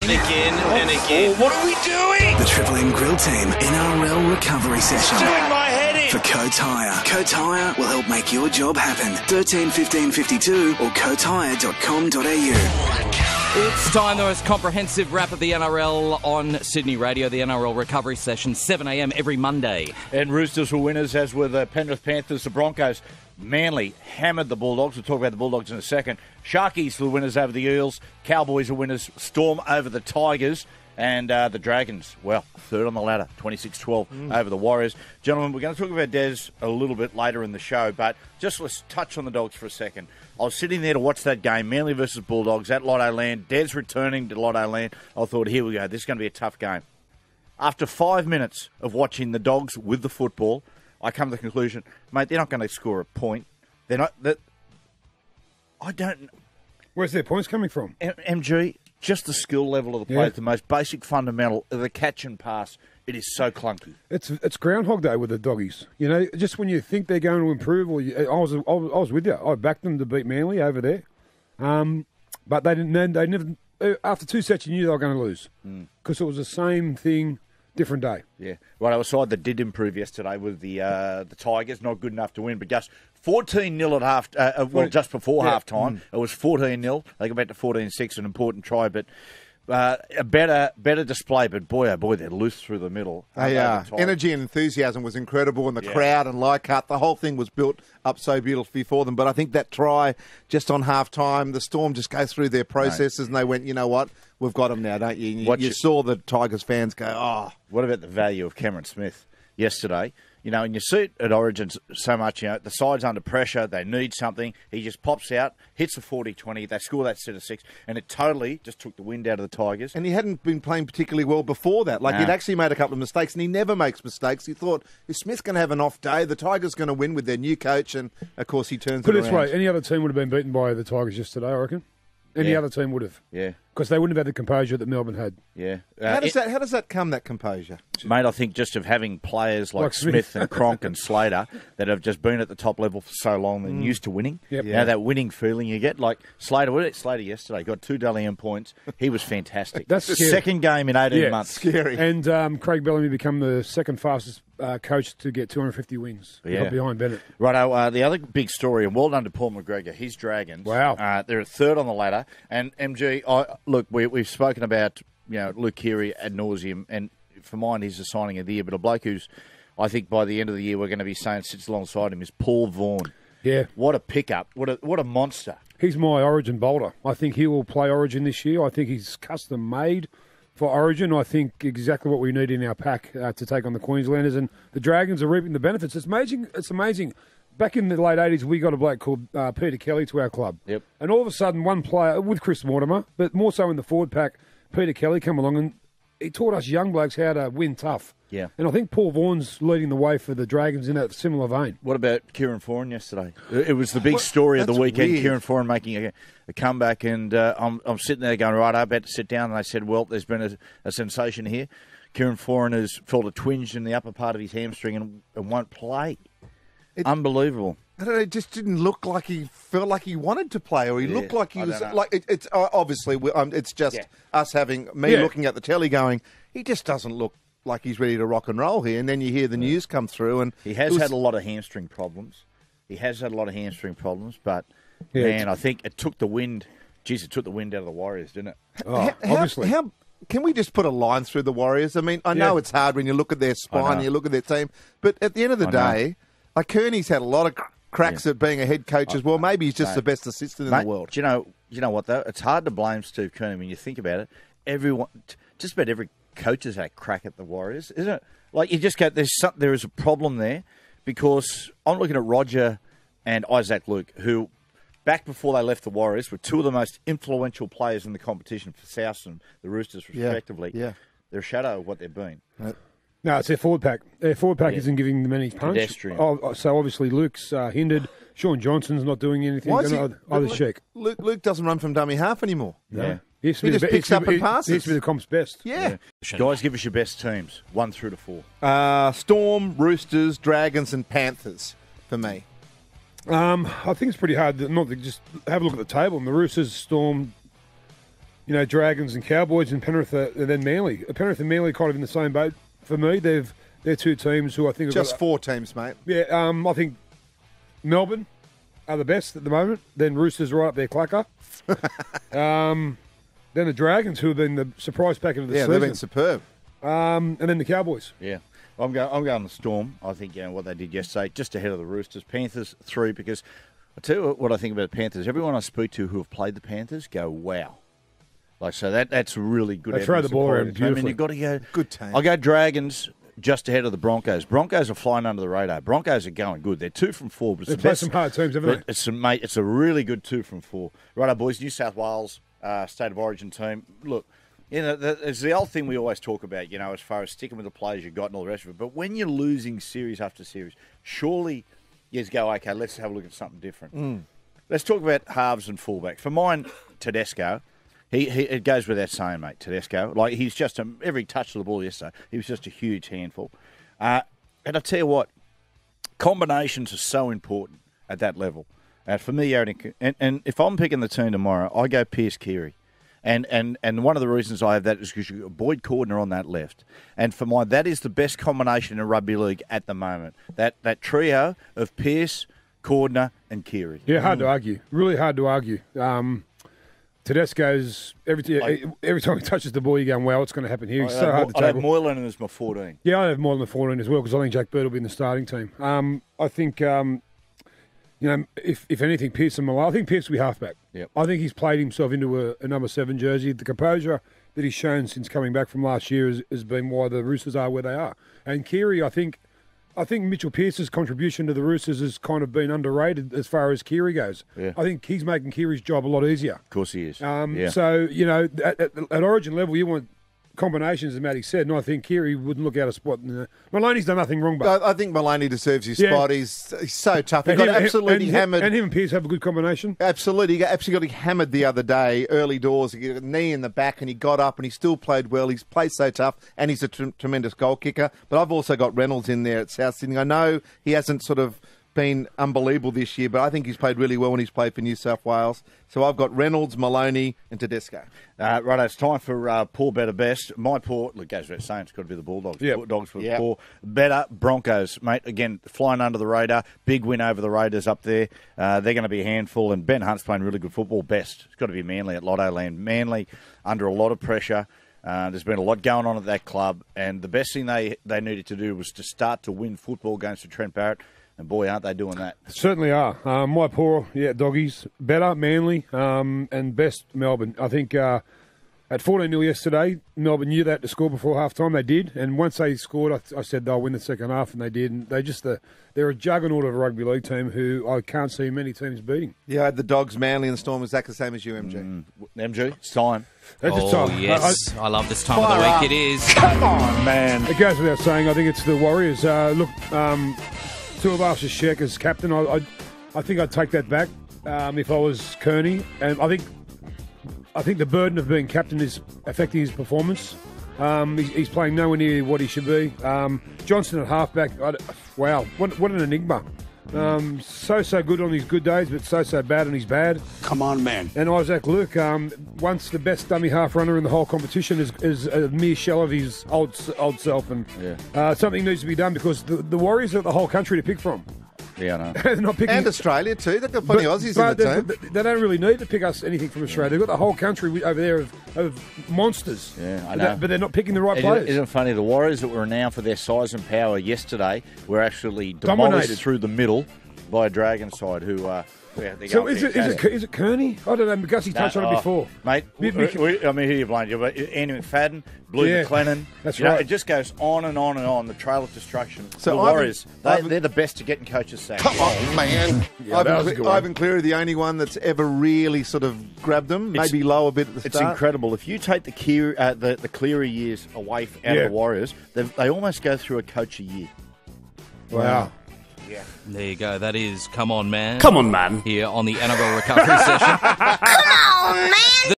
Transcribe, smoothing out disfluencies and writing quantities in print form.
Again and again. What are we doing? The Triple M Grill Team NRL Recovery Session. Doing my head in. For Coat Hire. Coat Hire will help make your job happen. 13 15 52 or coathire.com.au. It's time, the most comprehensive wrap of the NRL on Sydney Radio, the NRL Recovery Session, 7 a.m. every Monday. And Roosters were winners, as were the Penrith Panthers. The Broncos Manly hammered the Bulldogs. We'll talk about the Bulldogs in a second. Sharkies were winners over the Eels. Cowboys are winners. Storm over the Tigers. And the Dragons, well, third on the ladder, 26-12 over the Warriors. Gentlemen, we're going to talk about Des a little bit later in the show, but just let's touch on the Dogs for a second. I was sitting there to watch that game, Manly versus Bulldogs at Lotto Land. Des returning to Lotto Land. I thought, here we go, this is going to be a tough game. After 5 minutes of watching the Dogs with the football, I come to the conclusion, mate, they're not going to score a point. They're not. I don't. Where's their points coming from? MG, just the skill level of the players, the most basic fundamental, the catch and pass. It is so clunky. It's Groundhog Day with the Doggies. You know, just when you think they're going to improve, or I was with you. I backed them to beat Manly over there, but they didn't. They never. After two sets, you knew they were going to lose because it was the same thing, different day. Yeah, right. Our side that did improve yesterday with the Tigers, not good enough to win, but just 14-0 at half. Just before half time, it was 14-0. They got back to 14-6, an important try, but. A better display, but boy, oh boy, they're loose through the middle. Energy and enthusiasm was incredible, and the crowd and Leichhardt, the whole thing was built up so beautifully for them. But I think that try just on half-time, the Storm just go through their processes, and they went, you know what, we've got them now, don't you? You saw the Tigers fans go, oh. What about the value of Cameron Smith yesterday? You know, and you see it at Origins so much, you know, the side's under pressure, they need something, he just pops out, hits a 40-20, they score that set of six, and it totally just took the wind out of the Tigers. And he hadn't been playing particularly well before that. Like, he'd actually made a couple of mistakes, and he never makes mistakes. He thought, is Smith going to have an off day? The Tigers going to win with their new coach, and, of course, he turns it around. Put it this way, any other team would have been beaten by the Tigers yesterday, I reckon. Any other team would have. Yeah. Because they wouldn't have had the composure that Melbourne had. Yeah. How does that come, that composure? Mate, I think just of having players like Smith and Cronk and Slater that have just been at the top level for so long and used to winning. Yep. You know, that winning feeling you get. Like Slater, what did Slater yesterday? Got 2 Dally M points. He was fantastic. That's scary. Second game in 18 months. Scary. And Craig Bellamy become the second fastest coach to get 250 wins. Got behind Bennett. Righto, the other big story, and well done to Paul McGregor, his Dragons. Wow. They're third on the ladder. And MG, look, we've spoken about, you know, Luke Keary ad nauseum, and for mine, he's the signing of the year. But a bloke who's, I think by the end of the year, we're going to be saying sits alongside him is Paul Vaughan. Yeah. What a pickup. What a monster. He's my Origin bolter. I think he will play Origin this year. I think he's custom made for Origin. I think exactly what we need in our pack to take on the Queenslanders. And the Dragons are reaping the benefits. It's amazing. It's amazing. Back in the late 80s, we got a bloke called Peter Kelly to our club. Yep. And all of a sudden, one player, with Chris Mortimer, but more so in the forward pack, Peter Kelly come along and he taught us young blokes how to win tough. Yeah. And I think Paul Vaughan's leading the way for the Dragons in that similar vein. What about Kieran Foran yesterday? It was the big story of the weekend. Weird. Kieran Foran making a comeback, and I'm sitting there going, right, I'm about to sit down, and they said, well, there's been a sensation here. Kieran Foran has felt a twinge in the upper part of his hamstring and won't play. Unbelievable. I don't know, it just didn't look like he felt like he wanted to play, or he looked like he was like. It's obviously it's just us having looking at the telly, going, he just doesn't look like he's ready to rock and roll here. And then you hear the news come through, and he has had a lot of hamstring problems. But man, I think it took the wind. Geez, it took the wind out of the Warriors, didn't it? Obviously. How can we just put a line through the Warriors? I mean, I know it's hard when you look at their spine, and you look at their team, but at the end of the day, like Kearney's had a lot of cracks at being a head coach as well. Maybe he's just the best assistant in the world. Do you know what though? It's hard to blame Steve Kearney when you think about it. Just about every coach has had a crack at the Warriors, isn't it? Like you just go, there is a problem there, because I'm looking at Roger and Isaac Luke, who back before they left the Warriors were two of the most influential players in the competition for South and the Roosters respectively. Yeah. They're a shadow of what they've been. No, it's their forward pack. Their forward pack isn't giving them any punch. Pedestrian. So obviously Luke's hindered. Sean Johnson's not doing anything. Why is Luke doesn't run from dummy half anymore. Yeah. He just picks up and passes. He used to be the comp's best. Yeah. Guys, give us your best teams, 1 through to 4. Storm, Roosters, Dragons, and Panthers for me. I think it's pretty hard not to just have a look at the table. And the Roosters, Storm, Dragons and Cowboys, and Penrith and then Manly. Penrith and Manly kind of in the same boat for me. They're two teams who I think just 4 teams, mate. Yeah, I think Melbourne are the best at the moment. Then Roosters right up there, clacker. Then the Dragons, who have been the surprise packet of the season. Yeah, they've been superb. And then the Cowboys. Yeah. I'm going the Storm. I think what they did yesterday, just ahead of the Roosters. Panthers 3, because I tell you what I think about the Panthers. Everyone I speak to who have played the Panthers go, wow. So that's really good. They throw the ball around beautifully. I mean, you've got to go. Good team. I'll go Dragons just ahead of the Broncos. Broncos are flying under the radar. Broncos are going good. They're 2 from 4. But They've played some hard teams, haven't they? It's a really good 2 from 4. Righto, boys. New South Wales State of Origin team. Look, it's the old thing we always talk about, as far as sticking with the players you've got and all the rest of it. But when you're losing series after series, surely you just go, okay, let's have a look at something different. Let's talk about halves and fullbacks. For mine, Tedesco, it goes without saying, mate, Tedesco. Like, he's just, every touch of the ball yesterday, he was just a huge handful. And I tell you what, combinations are so important at that level. For me, and if I'm picking the team tomorrow, I go Pierce Keary. And one of the reasons I have that is because you've got Boyd Cordner on that left. And for mine, that is the best combination in rugby league at the moment. That trio of Pierce, Cordner and Keary. Yeah, hard to argue. Really hard to argue. Tedesco's, every time he touches the ball, you're going, wow, what's going to happen here? He's so hard to tackle. I have Moylan as my 14. Yeah, I have Moylan as 14 as well, because I think Jack Bird will be in the starting team. I think... if anything, Pierce and Malone, I think Pierce will be halfback. Yep. I think he's played himself into a number 7 jersey. The composure that he's shown since coming back from last year has been why the Roosters are where they are. And Keary, I think Mitchell Pearce's contribution to the Roosters has kind of been underrated as far as Keary goes. Yeah. I think he's making Keary's job a lot easier. Of course he is. So, at Origin level, you want combinations, as Matty said, and I think Keary wouldn't look out of spot. Maloney's done nothing wrong, but I think Maloney deserves his spot. He's so tough. He got absolutely hammered. And him and Pearce have a good combination. Absolutely. He got absolutely hammered the other day, early doors. He got a knee in the back and he got up and he still played well. He's played so tough and he's a tremendous goal kicker. But I've also got Reynolds in there at South Sydney. I know he hasn't sort of been unbelievable this year, but I think he's played really well when he's played for New South Wales. So I've got Reynolds, Maloney and Tedesco. Right, it's time for poor, better, best. My poor, look, goes without saying, it's got to be the Bulldogs. Yep. Bulldogs for poor, better, Broncos, mate. Again, flying under the radar. Big win over the Raiders up there. They're going to be a handful, and Ben Hunt's playing really good football. Best, it's got to be Manly at Lotto Land. Manly under a lot of pressure. There's been a lot going on at that club, and the best thing they needed to do was to start to win football games for Trent Barrett. And boy, aren't they doing that? Certainly are. My poor, doggies. Better, Manly, and best, Melbourne. I think at 14-0 yesterday, Melbourne knew that to score before half-time. They did. And once they scored, I said they'll win the second half, and they did. And they're a juggernaut of a rugby league team who I can't see many teams beating. Yeah, I had the Dogs, Manly and the Storm exactly the same as you, MG. MG, it's time. It's time. Yes. I love this time of the week. It is. Come on, man. It goes without saying, I think it's the Warriors. Tuivasa Sheck as captain, I think I'd take that back if I was Kearney. And I think the burden of being captain is affecting his performance. He's playing nowhere near what he should be. Johnson at halfback, wow, what an enigma. So good on his good days, but so bad on his bad. Come on, man. And Isaac Luke, once the best dummy half runner in the whole competition, is a mere shell of his old self. And something needs to be done because the Warriors have the whole country to pick from. Yeah, I know. They're not picking, and Australia too. They've got plenty of Aussies in the team. They don't really need to pick us anything from Australia. They've got the whole country over there of monsters. Yeah, I know. But they're not picking the right players. Isn't it funny? The Warriors that were renowned for their size and power yesterday were actually Dominated. demolished through the middle by a Dragon side who... So is it Kearney? I don't know. Gussie touched on it before. Mate, who you blame? Andy McFadden, Blue McLennan. That's right. It just goes on and on and on. The trail of destruction. So the Warriors, they're the best to getting coaches sacked. Come on, man. Yeah, Ivan Cleary, the only one that's ever really sort of grabbed them, maybe low a bit at the start. It's incredible. If you take the Cleary years away out of the Warriors, they almost go through a coach a year. Wow. Yeah. There you go. That is Come On Man. Come on, man. Here on the NRL Recovery Session. Come on, man!